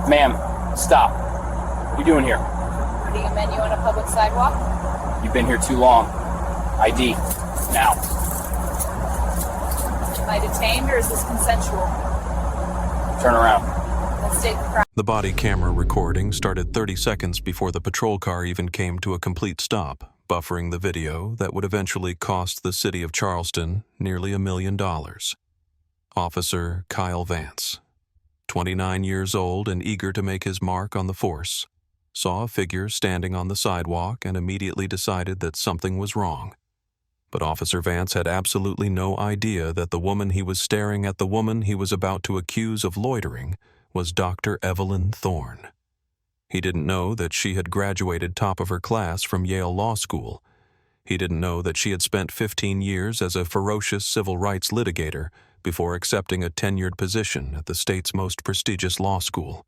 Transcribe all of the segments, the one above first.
Ma'am, stop. What are you doing here? Reading a menu on a public sidewalk? You've been here too long. ID. Now. Am I detained or is this consensual? Turn around. Let's state the crime. The body camera recording started 30 seconds before the patrol car even came to a complete stop, buffering the video that would eventually cost the city of Charleston nearly $1 million. Officer Kyle Vance, 29 years old and eager to make his mark on the force, saw a figure standing on the sidewalk and immediately decided that something was wrong. But Officer Vance had absolutely no idea that the woman he was staring at, the woman he was about to accuse of loitering, was Dr. Evelyn Thorne. He didn't know that she had graduated top of her class from Yale Law School. He didn't know that she had spent 15 years as a ferocious civil rights litigator before accepting a tenured position at the state's most prestigious law school.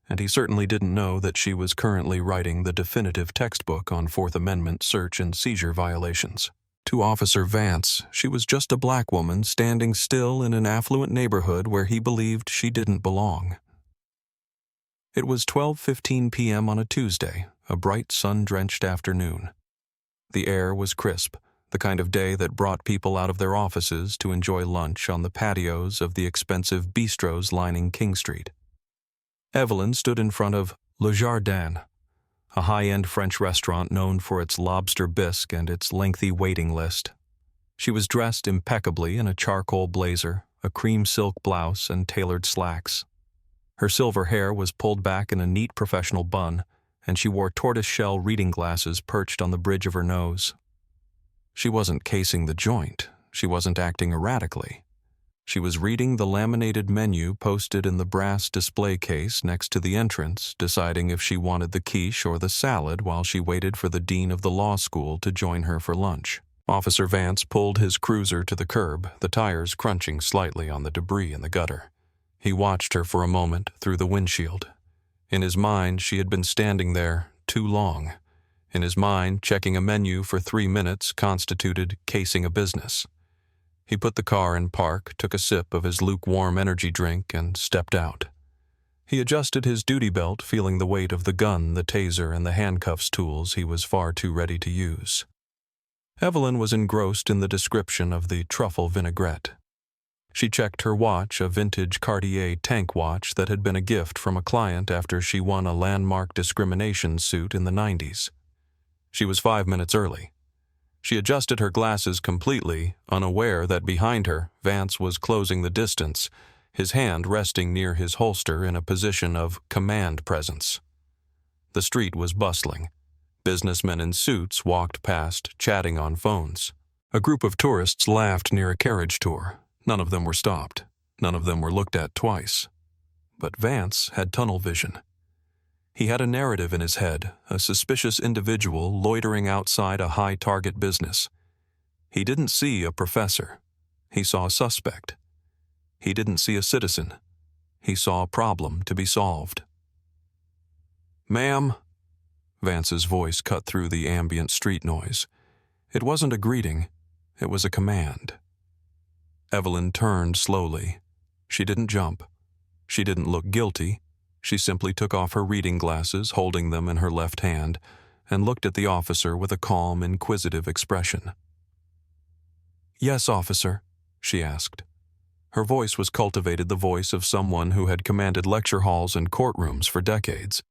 And he certainly didn't know that she was currently writing the definitive textbook on Fourth Amendment search and seizure violations. To Officer Vance, she was just a black woman standing still in an affluent neighborhood where he believed she didn't belong. It was 12:15 p.m. on a Tuesday, a bright sun-drenched afternoon. The air was crisp, the kind of day that brought people out of their offices to enjoy lunch on the patios of the expensive bistros lining King Street. Evelyn stood in front of Le Jardin, a high-end French restaurant known for its lobster bisque and its lengthy waiting list. She was dressed impeccably in a charcoal blazer, a cream silk blouse, and tailored slacks. Her silver hair was pulled back in a neat professional bun, and she wore tortoise-shell reading glasses perched on the bridge of her nose. She wasn't casing the joint. She wasn't acting erratically. She was reading the laminated menu posted in the brass display case next to the entrance, deciding if she wanted the quiche or the salad while she waited for the dean of the law school to join her for lunch. Officer Vance pulled his cruiser to the curb, the tires crunching slightly on the debris in the gutter. He watched her for a moment through the windshield. In his mind, she had been standing there too long. In his mind, checking a menu for 3 minutes constituted casing a business. He put the car in park, took a sip of his lukewarm energy drink, and stepped out. He adjusted his duty belt, feeling the weight of the gun, the taser, and the handcuffs tools he was far too ready to use. Evelyn was engrossed in the description of the truffle vinaigrette. She checked her watch, a vintage Cartier tank watch that had been a gift from a client after she won a landmark discrimination suit in the 90s. She was 5 minutes early. She adjusted her glasses completely, unaware that behind her, Vance was closing the distance, his hand resting near his holster in a position of command presence. The street was bustling. Businessmen in suits walked past, chatting on phones. A group of tourists laughed near a carriage tour. None of them were stopped. None of them were looked at twice. But Vance had tunnel vision. He had a narrative in his head, a suspicious individual loitering outside a high-target business. He didn't see a professor. He saw a suspect. He didn't see a citizen. He saw a problem to be solved. "Ma'am," Vance's voice cut through the ambient street noise. It wasn't a greeting. It was a command. Evelyn turned slowly. She didn't jump. She didn't look guilty. She simply took off her reading glasses, holding them in her left hand, and looked at the officer with a calm, inquisitive expression. "Yes, officer," she asked. Her voice was cultivated, the voice of someone who had commanded lecture halls and courtrooms for decades.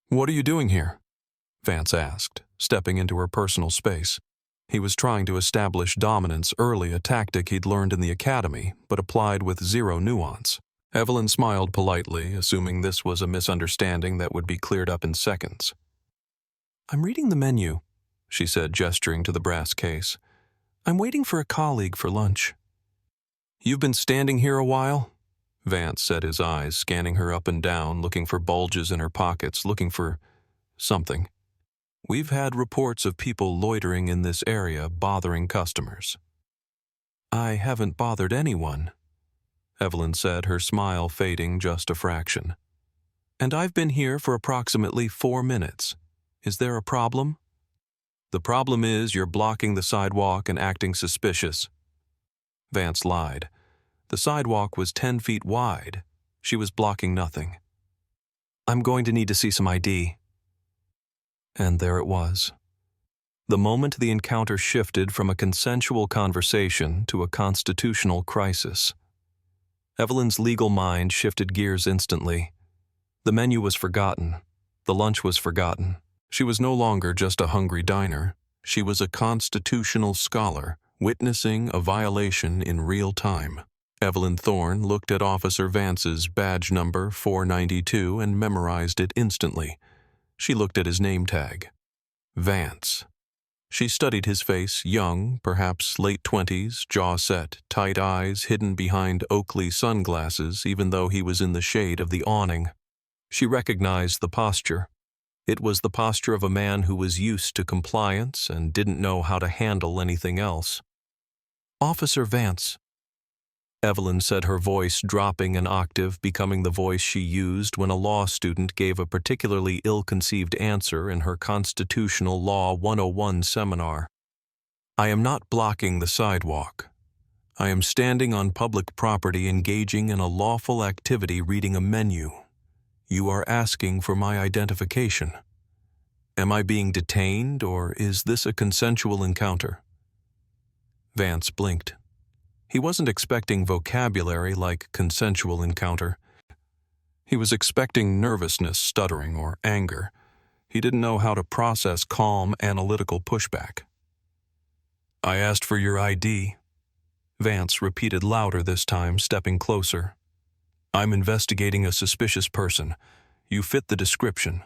"What are you doing here?" Vance asked, stepping into her personal space. He was trying to establish dominance early, a tactic he'd learned in the academy, but applied with zero nuance. Evelyn smiled politely, assuming this was a misunderstanding that would be cleared up in seconds. "I'm reading the menu," she said, gesturing to the brass case. "I'm waiting for a colleague for lunch." "You've been standing here a while?" Vance said, his eyes scanning her up and down, looking for bulges in her pockets, looking for something. "We've had reports of people loitering in this area, bothering customers." "I haven't bothered anyone," Evelyn said, her smile fading just a fraction. "And I've been here for approximately 4 minutes. Is there a problem?" "The problem is you're blocking the sidewalk and acting suspicious." Vance lied. The sidewalk was 10 feet wide. She was blocking nothing. I'm going to need to see some ID. And there it was. The moment the encounter shifted from a consensual conversation to a constitutional crisis. Evelyn's legal mind shifted gears instantly. The menu was forgotten. The lunch was forgotten. She was no longer just a hungry diner. She was a constitutional scholar, witnessing a violation in real time. Evelyn Thorne looked at Officer Vance's badge number 492 and memorized it instantly. She looked at his name tag. Vance. She studied his face, young, perhaps late 20s, jaw set, tight eyes hidden behind Oakley sunglasses even though he was in the shade of the awning. She recognized the posture. It was the posture of a man who was used to compliance and didn't know how to handle anything else. "Officer Vance." Evelyn said, her voice dropping an octave, becoming the voice she used when a law student gave a particularly ill-conceived answer in her Constitutional Law 101 seminar. "I am not blocking the sidewalk. I am standing on public property engaging in a lawful activity reading a menu. You are asking for my identification. Am I being detained, or is this a consensual encounter?" Vance blinked. He wasn't expecting vocabulary like consensual encounter. He was expecting nervousness, stuttering, or anger. He didn't know how to process calm, analytical pushback. "I asked for your ID," Vance repeated louder this time, stepping closer. "I'm investigating a suspicious person. You fit the description."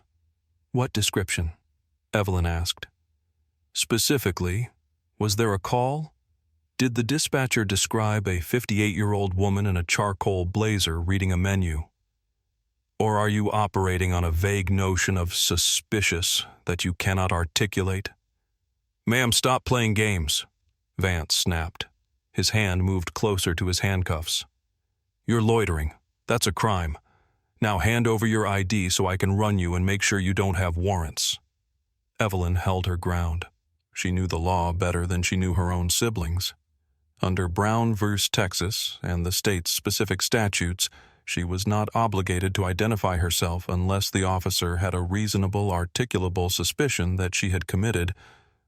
"What description?" Evelyn asked. "Specifically, was there a call? Did the dispatcher describe a 58-year-old woman in a charcoal blazer reading a menu? Or are you operating on a vague notion of suspicious that you cannot articulate?" "Ma'am, stop playing games," Vance snapped. His hand moved closer to his handcuffs. "You're loitering. That's a crime. Now hand over your ID so I can run you and make sure you don't have warrants." Evelyn held her ground. She knew the law better than she knew her own siblings. Under Brown v. Texas and the state's specific statutes, she was not obligated to identify herself unless the officer had a reasonable, articulable suspicion that she had committed,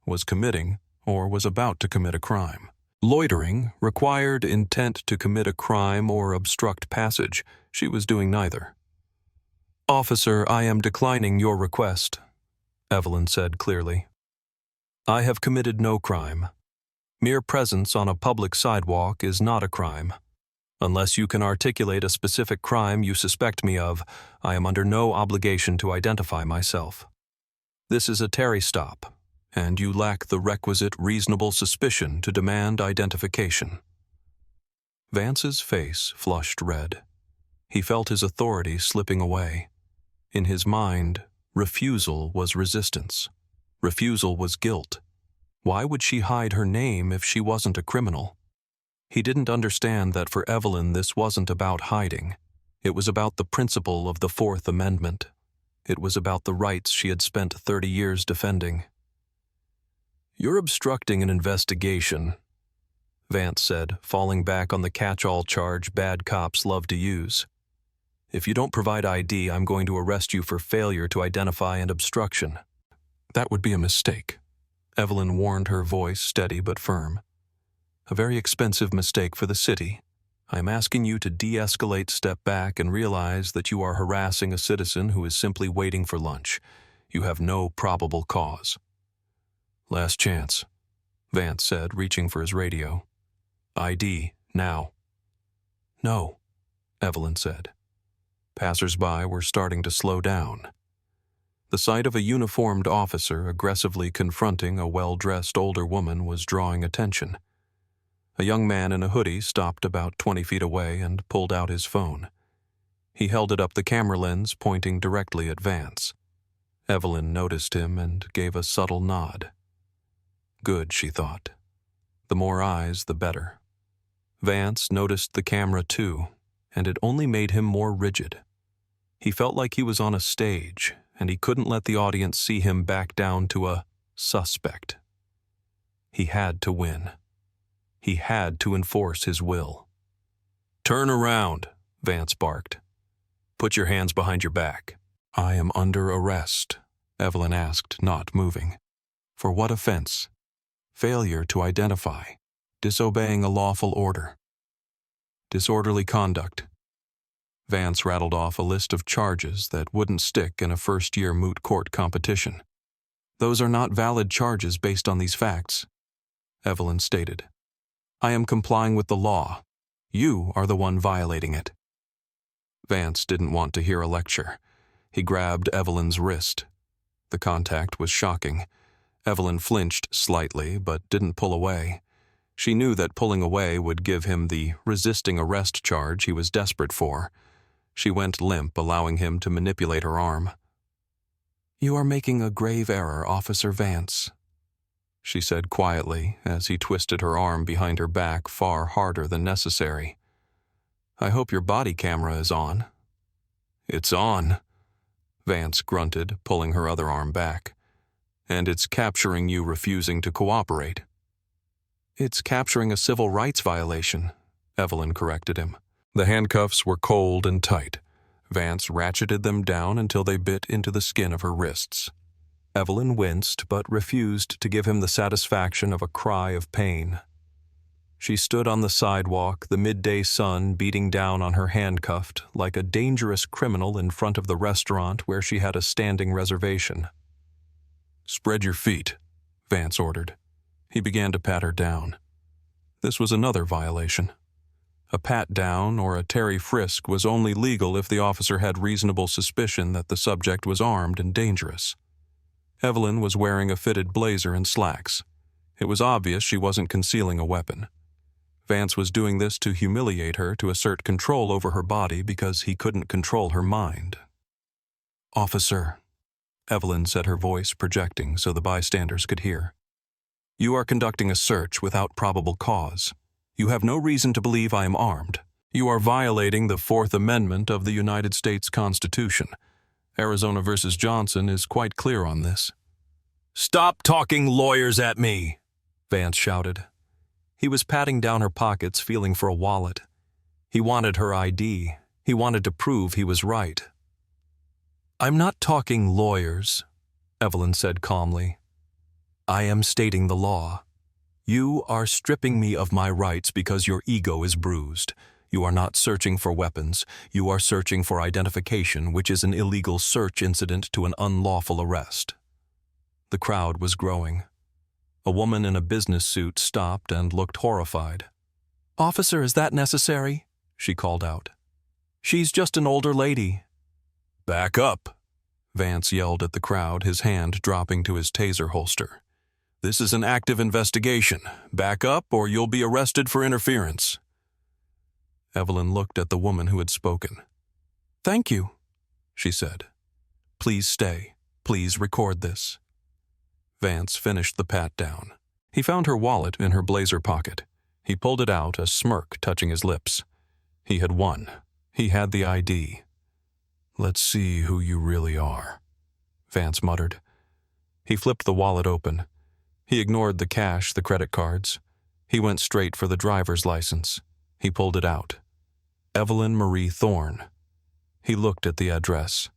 was committing, or was about to commit a crime. Loitering required intent to commit a crime or obstruct passage. She was doing neither. "Officer, I am declining your request," Evelyn said clearly. "I have committed no crime. Mere presence on a public sidewalk is not a crime. Unless you can articulate a specific crime you suspect me of, I am under no obligation to identify myself. This is a Terry stop, and you lack the requisite reasonable suspicion to demand identification." Vance's face flushed red. He felt his authority slipping away. In his mind, refusal was resistance. Refusal was guilt. Why would she hide her name if she wasn't a criminal? He didn't understand that for Evelyn this wasn't about hiding. It was about the principle of the Fourth Amendment. It was about the rights she had spent 30 years defending. "You're obstructing an investigation," Vance said, falling back on the catch-all charge bad cops love to use. "If you don't provide ID, I'm going to arrest you for failure to identify and obstruction." "That would be a mistake," Evelyn warned, her voice steady but firm. "A very expensive mistake for the city. I am asking you to de-escalate, step back, and realize that you are harassing a citizen who is simply waiting for lunch. You have no probable cause." "Last chance," Vance said, reaching for his radio. "ID, now." "No," Evelyn said. Passers-by were starting to slow down. The sight of a uniformed officer aggressively confronting a well-dressed older woman was drawing attention. A young man in a hoodie stopped about 20 feet away and pulled out his phone. He held it up the camera lens, pointing directly at Vance. Evelyn noticed him and gave a subtle nod. Good, she thought. The more eyes, the better. Vance noticed the camera too, and it only made him more rigid. He felt like he was on a stage, and he couldn't let the audience see him back down to a suspect. He had to win. He had to enforce his will. "Turn around," Vance barked. "Put your hands behind your back." I am under arrest, Evelyn asked, not moving. For what offense? Failure to identify. Disobeying a lawful order. Disorderly conduct. Vance rattled off a list of charges that wouldn't stick in a first-year moot court competition. Those are not valid charges based on these facts, Evelyn stated. I am complying with the law. You are the one violating it. Vance didn't want to hear a lecture. He grabbed Evelyn's wrist. The contact was shocking. Evelyn flinched slightly, but didn't pull away. She knew that pulling away would give him the resisting arrest charge he was desperate for. She went limp, allowing him to manipulate her arm. You are making a grave error, Officer Vance, she said quietly as he twisted her arm behind her back far harder than necessary. I hope your body camera is on. It's on, Vance grunted, pulling her other arm back. And it's capturing you refusing to cooperate. It's capturing a civil rights violation, Evelyn corrected him. The handcuffs were cold and tight. Vance ratcheted them down until they bit into the skin of her wrists. Evelyn winced but refused to give him the satisfaction of a cry of pain. She stood on the sidewalk, the midday sun beating down on her handcuffed like a dangerous criminal in front of the restaurant where she had a standing reservation. Spread your feet, Vance ordered. He began to pat her down. This was another violation. A pat-down or a Terry frisk was only legal if the officer had reasonable suspicion that the subject was armed and dangerous. Evelyn was wearing a fitted blazer and slacks. It was obvious she wasn't concealing a weapon. Vance was doing this to humiliate her, to assert control over her body because he couldn't control her mind. Officer, Evelyn said, her voice projecting so the bystanders could hear. You are conducting a search without probable cause. You have no reason to believe I am armed. You are violating the Fourth Amendment of the United States Constitution. Arizona v. Johnson is quite clear on this. Stop talking lawyers at me, Vance shouted. He was patting down her pockets, feeling for a wallet. He wanted her ID. He wanted to prove he was right. I'm not talking lawyers, Evelyn said calmly. I am stating the law. You are stripping me of my rights because your ego is bruised. You are not searching for weapons. You are searching for identification, which is an illegal search incident to an unlawful arrest. The crowd was growing. A woman in a business suit stopped and looked horrified. Officer, is that necessary? She called out. She's just an older lady. Back up, Vance yelled at the crowd, his hand dropping to his taser holster. This is an active investigation. Back up or you'll be arrested for interference. Evelyn looked at the woman who had spoken. Thank you, she said. Please stay. Please record this. Vance finished the pat-down. He found her wallet in her blazer pocket. He pulled it out, a smirk touching his lips. He had won. He had the ID. Let's see who you really are, Vance muttered. He flipped the wallet open. He ignored the cash, the credit cards. He went straight for the driver's license. He pulled it out. Evelyn Marie Thorne. He looked at the address.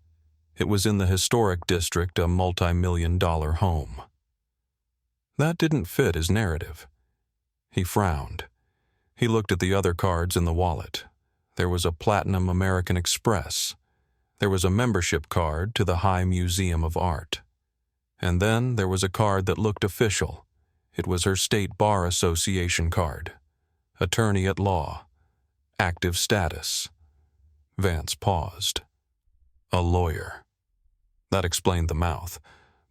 It was in the historic district, a multi-million-dollar home. That didn't fit his narrative. He frowned. He looked at the other cards in the wallet. There was a Platinum American Express. There was a membership card to the High Museum of Art. And then there was a card that looked official. It was her State Bar Association card. Attorney at law. Active status. Vance paused. A lawyer. That explained the mouth,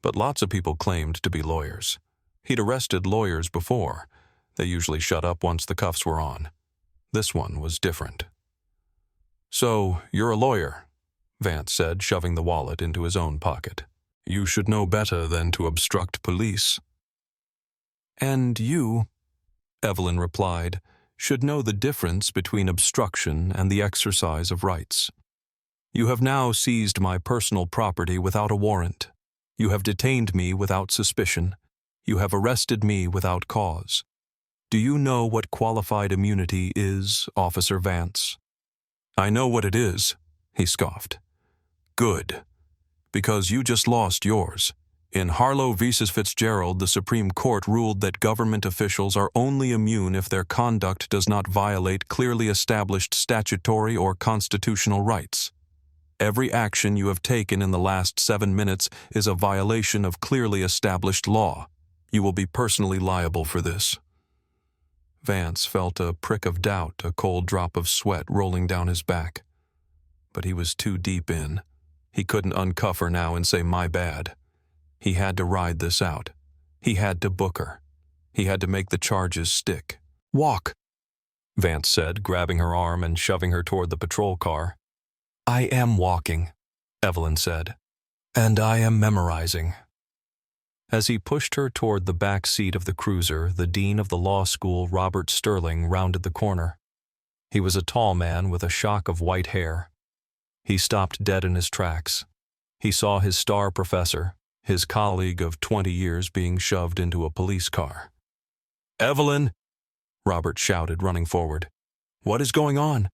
but lots of people claimed to be lawyers. He'd arrested lawyers before. They usually shut up once the cuffs were on. This one was different. So, you're a lawyer, Vance said, shoving the wallet into his own pocket. You should know better than to obstruct police. And you, Evelyn replied, should know the difference between obstruction and the exercise of rights. You have now seized my personal property without a warrant. You have detained me without suspicion. You have arrested me without cause. Do you know what qualified immunity is, Officer Vance? I know what it is, he scoffed. Good. because you just lost yours. In Harlow v. Fitzgerald, the Supreme Court ruled that government officials are only immune if their conduct does not violate clearly established statutory or constitutional rights. Every action you have taken in the last 7 minutes is a violation of clearly established law. You will be personally liable for this. Vance felt a prick of doubt, a cold drop of sweat rolling down his back. But he was too deep in. He couldn't uncuff her now and say, "My bad." He had to ride this out. He had to book her. He had to make the charges stick. "Walk," Vance said, grabbing her arm and shoving her toward the patrol car. "I am walking," Evelyn said. "And I am memorizing." As he pushed her toward the back seat of the cruiser, the dean of the law school, Robert Sterling, rounded the corner. He was a tall man with a shock of white hair. He stopped dead in his tracks. He saw his star professor, his colleague of 20 years, being shoved into a police car. "Evelyn!" Robert shouted, running forward. "What is going on?"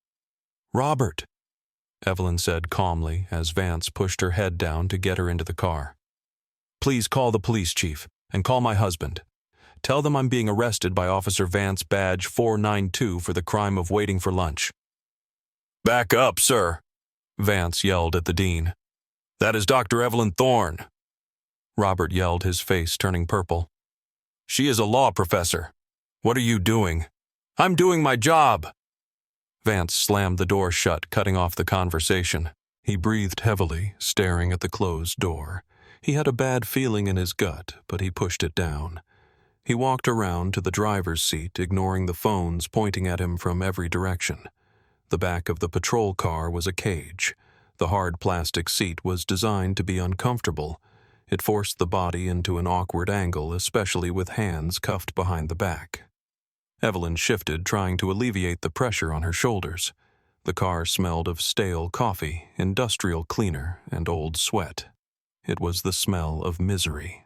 "Robert," Evelyn said calmly as Vance pushed her head down to get her into the car. "Please call the police chief and call my husband. Tell them I'm being arrested by Officer Vance Badge 492 for the crime of waiting for lunch." "Back up, sir," Vance yelled at the dean. "That is Dr. Evelyn Thorne." Robert yelled, his face turning purple. "She is a law professor. What are you doing?" "I'm doing my job." Vance slammed the door shut, cutting off the conversation. He breathed heavily, staring at the closed door. He had a bad feeling in his gut, but he pushed it down. He walked around to the driver's seat, ignoring the phones pointing at him from every direction. The back of the patrol car was a cage. The hard plastic seat was designed to be uncomfortable. It forced the body into an awkward angle, especially with hands cuffed behind the back. Evelyn shifted, trying to alleviate the pressure on her shoulders. The car smelled of stale coffee, industrial cleaner, and old sweat. It was the smell of misery.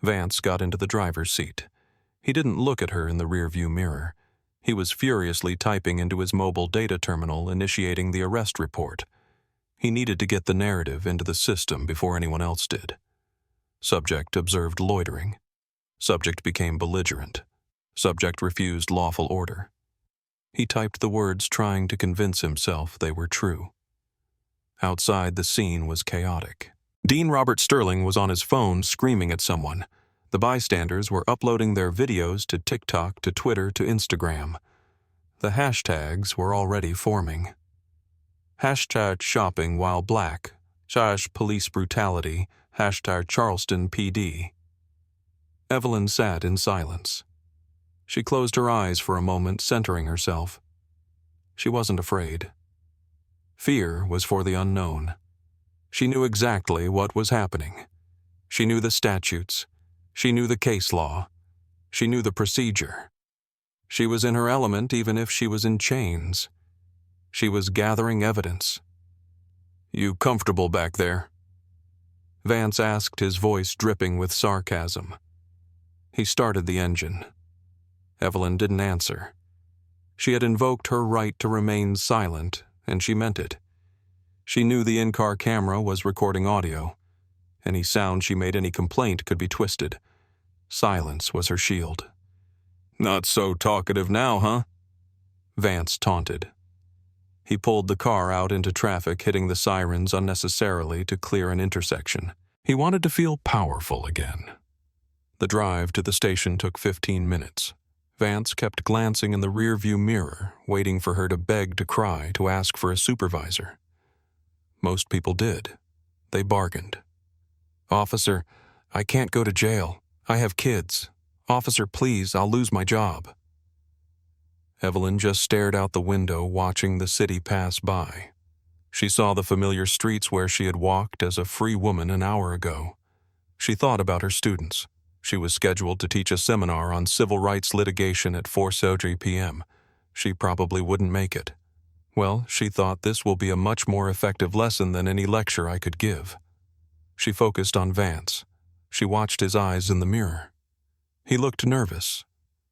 Vance got into the driver's seat. He didn't look at her in the rearview mirror. He was furiously typing into his mobile data terminal, initiating the arrest report. He needed to get the narrative into the system before anyone else did. Subject observed loitering. Subject became belligerent. Subject refused lawful order. He typed the words, trying to convince himself they were true. Outside, the scene was chaotic. Dean Robert Sterling was on his phone screaming at someone. The bystanders were uploading their videos to TikTok, to Twitter, to Instagram. The hashtags were already forming. Hashtag shopping while black, # police brutality, # Charleston PD. Evelyn sat in silence. She closed her eyes for a moment, centering herself. She wasn't afraid. Fear was for the unknown. She knew exactly what was happening. She knew the statutes. She knew the case law. She knew the procedure. She was in her element even if she was in chains. She was gathering evidence. "You comfortable back there?" Vance asked, his voice dripping with sarcasm. He started the engine. Evelyn didn't answer. She had invoked her right to remain silent, and she meant it. She knew the in-car camera was recording audio. Any sound she made, any complaint, could be twisted. Silence was her shield. "Not so talkative now, huh?" Vance taunted. He pulled the car out into traffic, hitting the sirens unnecessarily to clear an intersection. He wanted to feel powerful again. The drive to the station took 15 minutes. Vance kept glancing in the rearview mirror, waiting for her to beg, to cry, to ask for a supervisor. Most people did. They bargained. "Officer, I can't go to jail. I have kids. Officer, please, I'll lose my job." Evelyn just stared out the window, watching the city pass by. She saw the familiar streets where she had walked as a free woman an hour ago. She thought about her students. She was scheduled to teach a seminar on civil rights litigation at 4:30 p.m. She probably wouldn't make it. Well, she thought, this will be a much more effective lesson than any lecture I could give. She focused on Vance. She watched his eyes in the mirror. He looked nervous.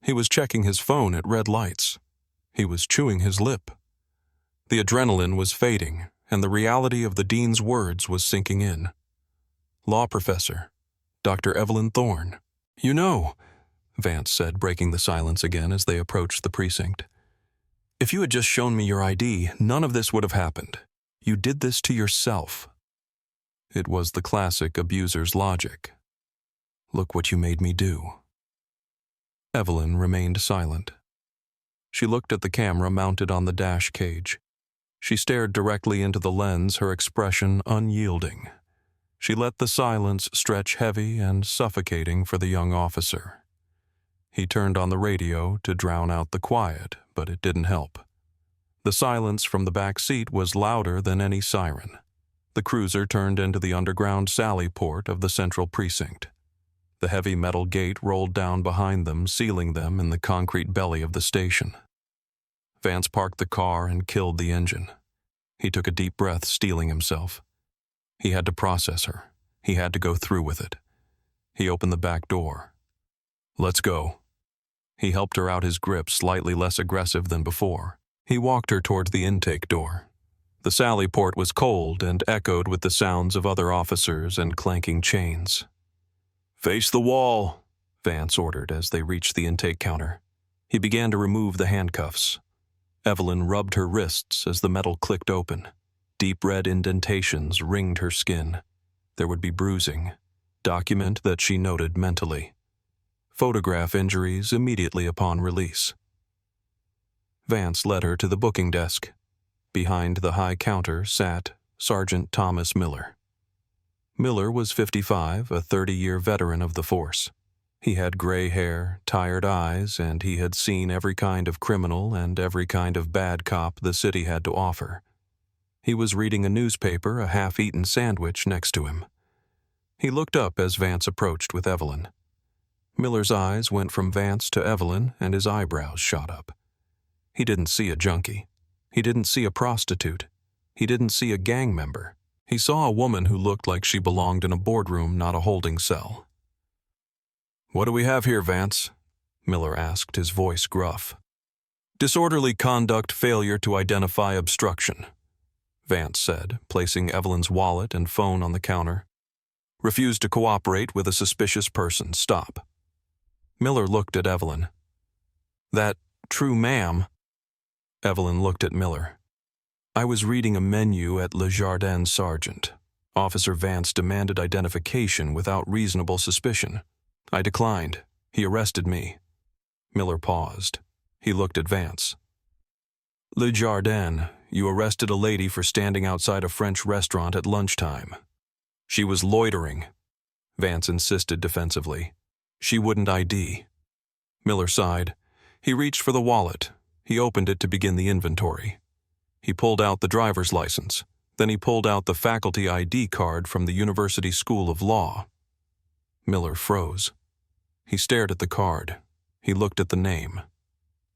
He was checking his phone at red lights. He was chewing his lip. The adrenaline was fading, and the reality of the dean's words was sinking in. Law professor, Dr. Evelyn Thorne. You know, Vance said, breaking the silence again as they approached the precinct. If you had just shown me your ID, none of this would have happened. You did this to yourself. It was the classic abuser's logic. Look what you made me do. Evelyn remained silent. She looked at the camera mounted on the dash cage. She stared directly into the lens, her expression unyielding. She let the silence stretch heavy and suffocating for the young officer. He turned on the radio to drown out the quiet, but it didn't help. The silence from the back seat was louder than any siren. The cruiser turned into the underground sally port of the central precinct. The heavy metal gate rolled down behind them, sealing them in the concrete belly of the station. Vance parked the car and killed the engine. He took a deep breath, steeling himself. He had to process her. He had to go through with it. He opened the back door. Let's go. He helped her out, his grip slightly less aggressive than before. He walked her toward the intake door. The sally port was cold and echoed with the sounds of other officers and clanking chains. Face the wall, Vance ordered as they reached the intake counter. He began to remove the handcuffs. Evelyn rubbed her wrists as the metal clicked open. Deep red indentations ringed her skin. There would be bruising. Document that she noted mentally. Photograph injuries immediately upon release. Vance led her to the booking desk. Behind the high counter sat Sergeant Thomas Miller. Miller was 55, a 30-year veteran of the force. He had gray hair, tired eyes, and he had seen every kind of criminal and every kind of bad cop the city had to offer. He was reading a newspaper, a half-eaten sandwich next to him. He looked up as Vance approached with Evelyn. Miller's eyes went from Vance to Evelyn, and his eyebrows shot up. He didn't see a junkie. He didn't see a prostitute. He didn't see a gang member. He saw a woman who looked like she belonged in a boardroom, not a holding cell. "What do we have here, Vance?" Miller asked, his voice gruff. "Disorderly conduct, failure to identify, obstruction," Vance said, placing Evelyn's wallet and phone on the counter. "Refuse to cooperate with a suspicious person. Stop." Miller looked at Evelyn. "That true, ma'am?" Evelyn looked at Miller. "I was reading a menu at Le Jardin, Sergeant. Officer Vance demanded identification without reasonable suspicion. I declined. He arrested me." Miller paused. He looked at Vance. "Le Jardin, you arrested a lady for standing outside a French restaurant at lunchtime. She was loitering," Vance insisted defensively. "She wouldn't ID." Miller sighed. He reached for the wallet. He opened it to begin the inventory. He pulled out the driver's license. Then he pulled out the faculty ID card from the University School of Law. Miller froze. He stared at the card. He looked at the name.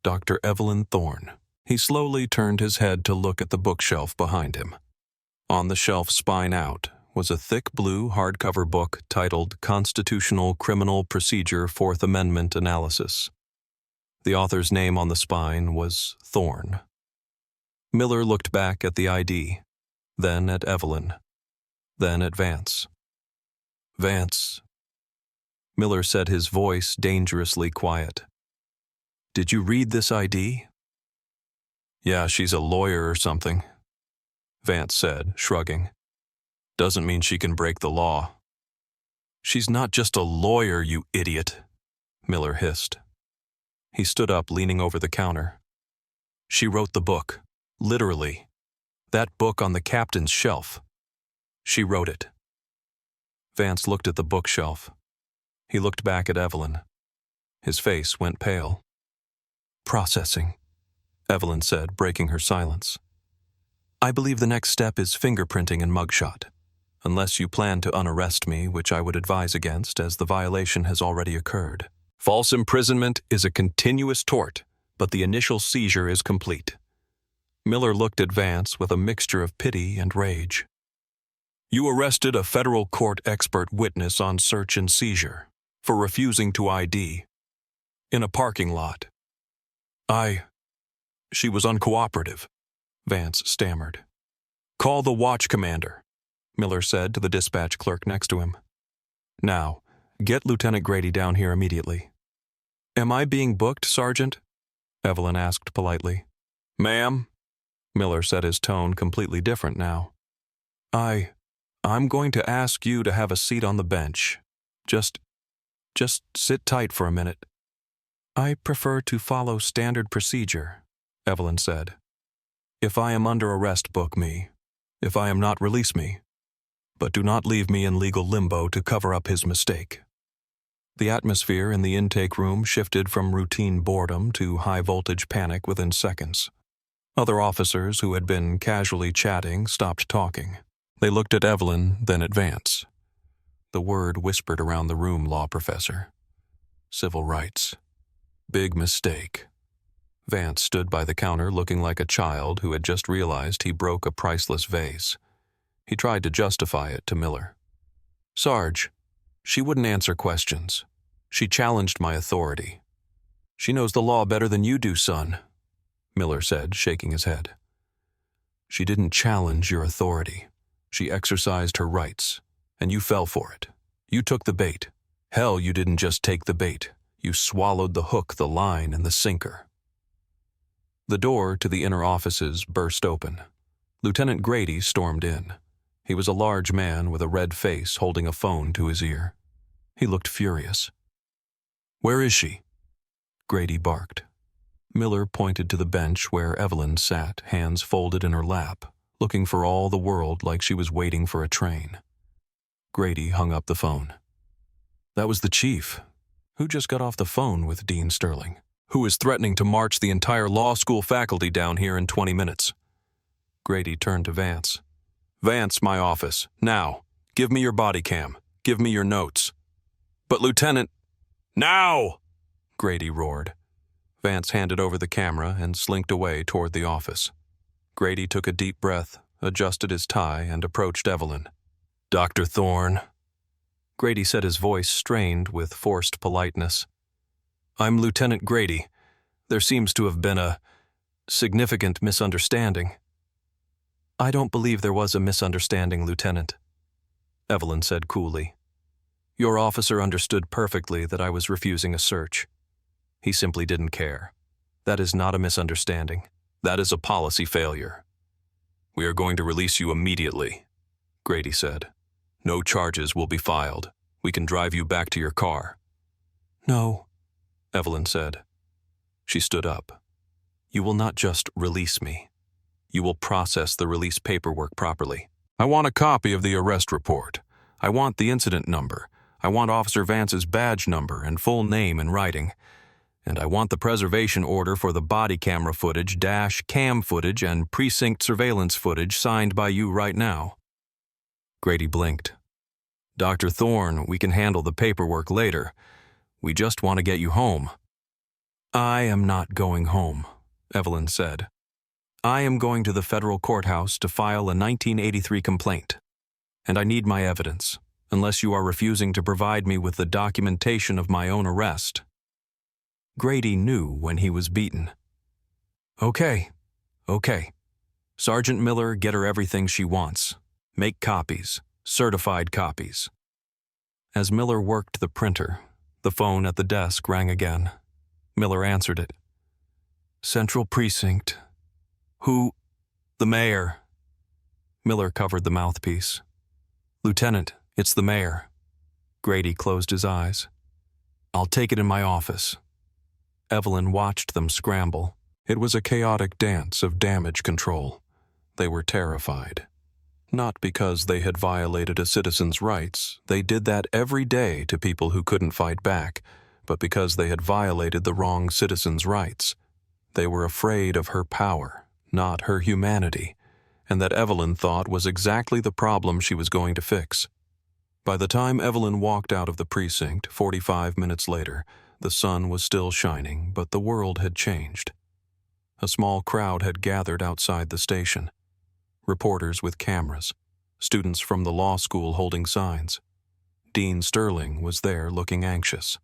Dr. Evelyn Thorne. He slowly turned his head to look at the bookshelf behind him. On the shelf, spine out, was a thick blue hardcover book titled Constitutional Criminal Procedure Fourth Amendment Analysis. The author's name on the spine was Thorne. Miller looked back at the ID, then at Evelyn, then at Vance. "Vance," Miller said, his voice dangerously quiet. "Did you read this ID?" "Yeah, she's a lawyer or something," Vance said, shrugging. "Doesn't mean she can break the law." "She's not just a lawyer, you idiot," Miller hissed. He stood up, leaning over the counter. "She wrote the book. Literally. That book on the captain's shelf. She wrote it." Vance looked at the bookshelf. He looked back at Evelyn. His face went pale. "Processing," Evelyn said, breaking her silence. "I believe the next step is fingerprinting and mugshot, unless you plan to unarrest me, which I would advise against, as the violation has already occurred. False imprisonment is a continuous tort, but the initial seizure is complete." Miller looked at Vance with a mixture of pity and rage. "You arrested a federal court expert witness on search and seizure for refusing to ID in a parking lot. She was uncooperative," Vance stammered. "Call the watch commander," Miller said to the dispatch clerk next to him. "Now, get Lieutenant Grady down here immediately." "Am I being booked, Sergeant?" Evelyn asked politely. "Ma'am?" Miller said, his tone completely different now. I'm going to ask you to have a seat on the bench. Just sit tight for a minute." "I prefer to follow standard procedure," Evelyn said. "If I am under arrest, book me. If I am not, release me. But do not leave me in legal limbo to cover up his mistake." The atmosphere in the intake room shifted from routine boredom to high-voltage panic within seconds. Other officers who had been casually chatting stopped talking. They looked at Evelyn, then at Vance. The word whispered around the room, "Law professor." Civil rights. Big mistake. Vance stood by the counter looking like a child who had just realized he broke a priceless vase. He tried to justify it to Miller. "Sarge, she wouldn't answer questions. She challenged my authority." "She knows the law better than you do, son," Miller said, shaking his head. "She didn't challenge your authority. She exercised her rights, and you fell for it. You took the bait. Hell, you didn't just take the bait. You swallowed the hook, the line, and the sinker." The door to the inner offices burst open. Lieutenant Grady stormed in. He was a large man with a red face holding a phone to his ear. He looked furious. "Where is she?" Grady barked. Miller pointed to the bench where Evelyn sat, hands folded in her lap, looking for all the world like she was waiting for a train. Grady hung up the phone. "That was the chief, who just got off the phone with Dean Sterling, who is threatening to march the entire law school faculty down here in 20 minutes. Grady turned to Vance. "Vance, my office. Now, give me your Bodycam. Give me your notes." "But Lieutenant—" "Now!" Grady roared. Vance handed over the camera and slinked away toward the office. Grady took a deep breath, adjusted his tie, and approached Evelyn. "Dr. Thorne." Grady said, his voice strained with forced politeness. "I'm Lieutenant Grady. There seems to have been a significant misunderstanding." "I don't believe there was a misunderstanding, Lieutenant," Evelyn said coolly. "Your officer understood perfectly that I was refusing a search. He simply didn't care. That is not a misunderstanding. That is a policy failure." "We are going to release you immediately," Grady said. "No charges will be filed. We can drive you back to your car." "No," Evelyn said. She stood up. "You will not just release me. You will process the release paperwork properly. I want a copy of the arrest report. I want the incident number. I want Officer Vance's badge number and full name in writing. And I want the preservation order for the body camera footage, cam footage, and precinct surveillance footage signed by you right now." Grady blinked. "Dr. Thorne, we can handle the paperwork later. We just want to get you home." "I am not going home," Evelyn said. "I am going to the federal courthouse to file a 1983 complaint. And I need my evidence, unless you are refusing to provide me with the documentation of my own arrest." Grady knew when he was beaten. Okay. Sergeant Miller, get her everything she wants. Make copies, certified copies." As Miller worked the printer, the phone at the desk rang again. Miller answered it. "Central Precinct. Who?" "The mayor." Miller covered the mouthpiece. "Lieutenant, it's the mayor." Grady closed his eyes. "I'll take it in my office." Evelyn watched them scramble. It was a chaotic dance of damage control. They were terrified. Not because they had violated a citizen's rights. They did that every day to people who couldn't fight back, but because they had violated the wrong citizen's rights. They were afraid of her power, not her humanity, and that Evelyn thought was exactly the problem she was going to fix. By the time Evelyn walked out of the precinct 45 minutes later, the sun was still shining, but the world had changed. A small crowd had gathered outside the station. Reporters with cameras, students from the law school holding signs. Dean Sterling was there looking anxious.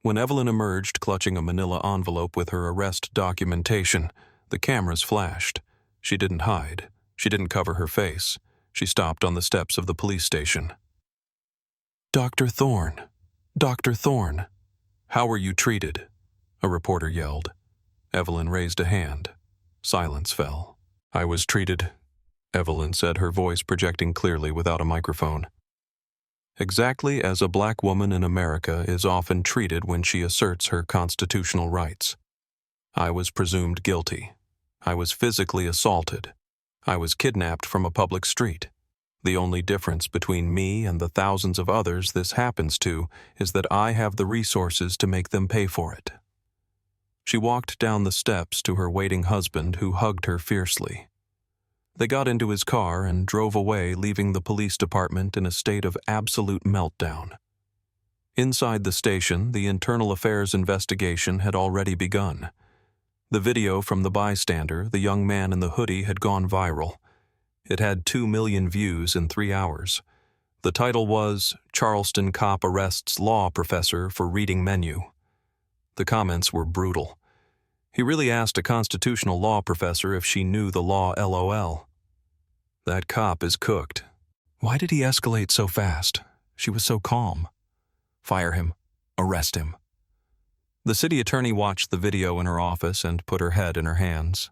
When Evelyn emerged clutching a manila envelope with her arrest documentation, the cameras flashed. She didn't hide. She didn't cover her face. She stopped on the steps of the police station. "Dr. Thorne! Dr. Thorne! How were you treated?" a reporter yelled. Evelyn raised a hand. Silence fell. "I was treated," Evelyn said, her voice projecting clearly without a microphone, "exactly as a black woman in America is often treated when she asserts her constitutional rights. I was presumed guilty. I was physically assaulted. I was kidnapped from a public street. The only difference between me and the thousands of others this happens to is that I have the resources to make them pay for it." She walked down the steps to her waiting husband, who hugged her fiercely. They got into his car and drove away, leaving the police department in a state of absolute meltdown. Inside the station, the internal affairs investigation had already begun. The video from the bystander, the young man in the hoodie, had gone viral. It had 2 million views in 3 hours. The title was, "Charleston Cop Arrests Law Professor for Reading Menu." The comments were brutal. "He really asked a constitutional law professor if she knew the law, LOL. That cop is cooked. Why did he escalate so fast? She was so calm. Fire him. Arrest him." The city attorney watched the video in her office and put her head in her hands.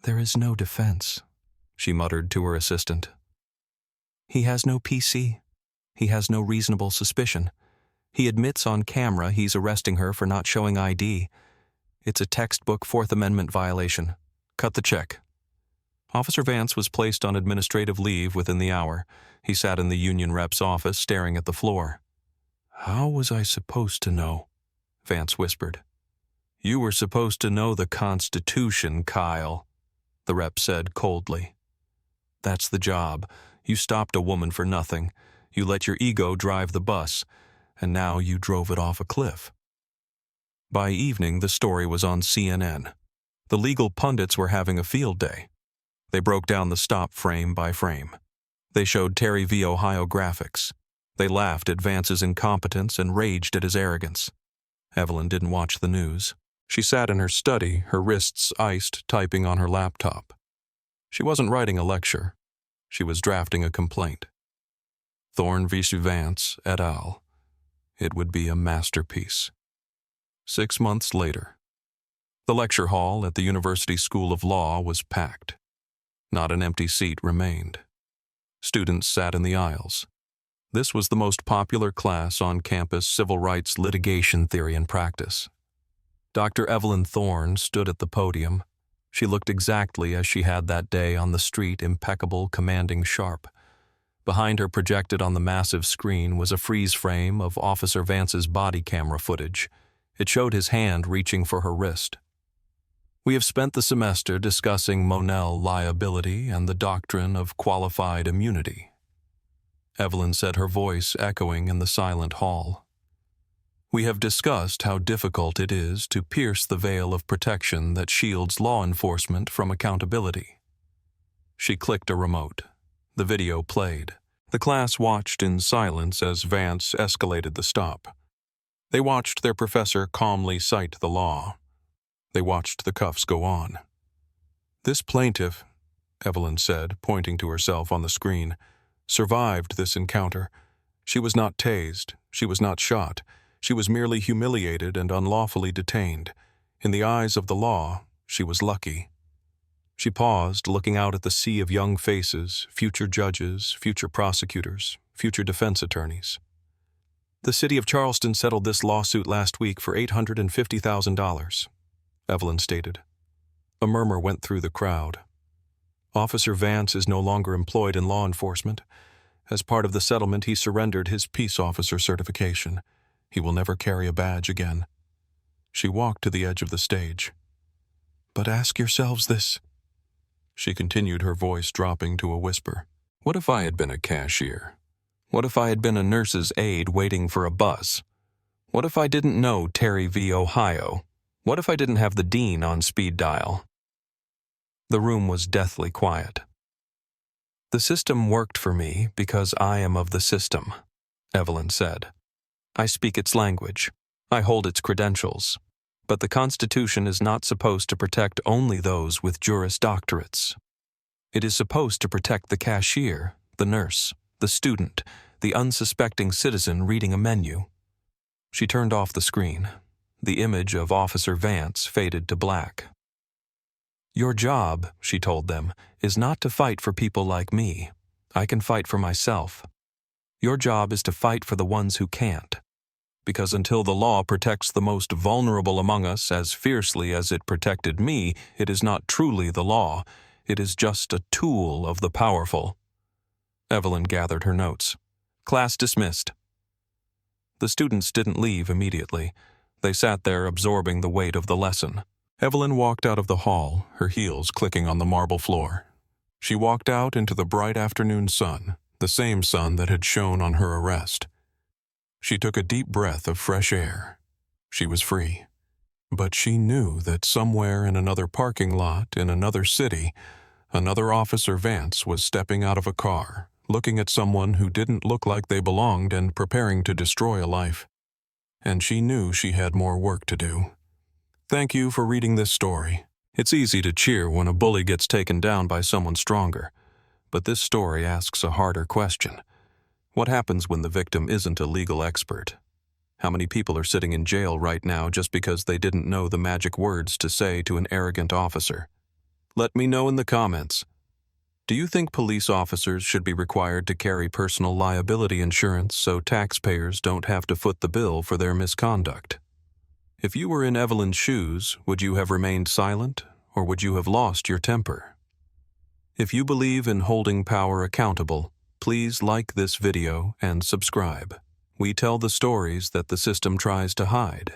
"There is no defense," she muttered to her assistant. "He has no PC. He has no reasonable suspicion. He admits on camera he's arresting her for not showing ID. It's a textbook Fourth Amendment violation. Cut the check." Officer Vance was placed on administrative leave within the hour. He sat in the union rep's office, staring at the floor. "How was I supposed to know?" Vance whispered. "You were supposed to know the Constitution, Kyle," the rep said coldly. "That's the job. You stopped a woman for nothing. You let your ego drive the bus, and now you drove it off a cliff." By evening, the story was on CNN. The legal pundits were having a field day. They broke down the stop frame by frame. They showed Terry v. Ohio graphics. They laughed at Vance's incompetence and raged at his arrogance. Evelyn didn't watch the news. She sat in her study, her wrists iced, typing on her laptop. She wasn't writing a lecture. She was drafting a complaint. Thorne v. Vance, et al. It would be a masterpiece. 6 months later. The lecture hall at the University School of Law was packed. Not an empty seat remained. Students sat in the aisles. This was the most popular class on campus, civil rights litigation theory and practice. Dr. Evelyn Thorne stood at the podium. She looked exactly as she had that day on the street, impeccable, commanding, sharp. Behind her, projected on the massive screen, was a freeze frame of Officer Vance's body camera footage. It showed his hand reaching for her wrist. "We have spent the semester discussing Monell liability and the doctrine of qualified immunity," Evelyn said, her voice echoing in the silent hall. "We have discussed how difficult it is to pierce the veil of protection that shields law enforcement from accountability." She clicked a remote. The video played. The class watched in silence as Vance escalated the stop. They watched their professor calmly cite the law. They watched the cuffs go on. "This plaintiff," Evelyn said, pointing to herself on the screen, "survived this encounter. She was not tased. She was not shot. She was merely humiliated and unlawfully detained. In the eyes of the law, she was lucky." She paused, looking out at the sea of young faces, future judges, future prosecutors, future defense attorneys. "The city of Charleston settled this lawsuit last week for $850,000, Evelyn stated. A murmur went through the crowd. Officer Vance is no longer employed in law enforcement. As part of the settlement, he surrendered his peace officer certification. He will never carry a badge again. She walked to the edge of the stage. "But ask yourselves this," she continued, her voice dropping to a whisper. "What if I had been a cashier? What if I had been a nurse's aide waiting for a bus? What if I didn't know Terry v. Ohio? What if I didn't have the dean on speed dial?" The room was deathly quiet. "The system worked for me because I am of the system," Evelyn said. "I speak its language. I hold its credentials. But the Constitution is not supposed to protect only those with Juris Doctorates." It is supposed to protect the cashier, the nurse, the student, the unsuspecting citizen reading a menu. She turned off the screen. The image of Officer Vance faded to black. "Your job," she told them, "is not to fight for people like me. I can fight for myself. Your job is to fight for the ones who can't. Because until the law protects the most vulnerable among us as fiercely as it protected me, it is not truly the law. It is just a tool of the powerful." Evelyn gathered her notes. "Class dismissed." The students didn't leave immediately. They sat there absorbing the weight of the lesson. Evelyn walked out of the hall, her heels clicking on the marble floor. She walked out into the bright afternoon sun, the same sun that had shone on her arrest. She took a deep breath of fresh air. She was free. But she knew that somewhere in another parking lot in another city, another Officer Vance was stepping out of a car, looking at someone who didn't look like they belonged and preparing to destroy a life. And she knew she had more work to do. Thank you for reading this story. It's easy to cheer when a bully gets taken down by someone stronger, but this story asks a harder question. What happens when the victim isn't a legal expert? How many people are sitting in jail right now just because they didn't know the magic words to say to an arrogant officer? Let me know in the comments. Do you think police officers should be required to carry personal liability insurance so taxpayers don't have to foot the bill for their misconduct? If you were in Evelyn's shoes, would you have remained silent, or would you have lost your temper? If you believe in holding power accountable, please like this video and subscribe. We tell the stories that the system tries to hide.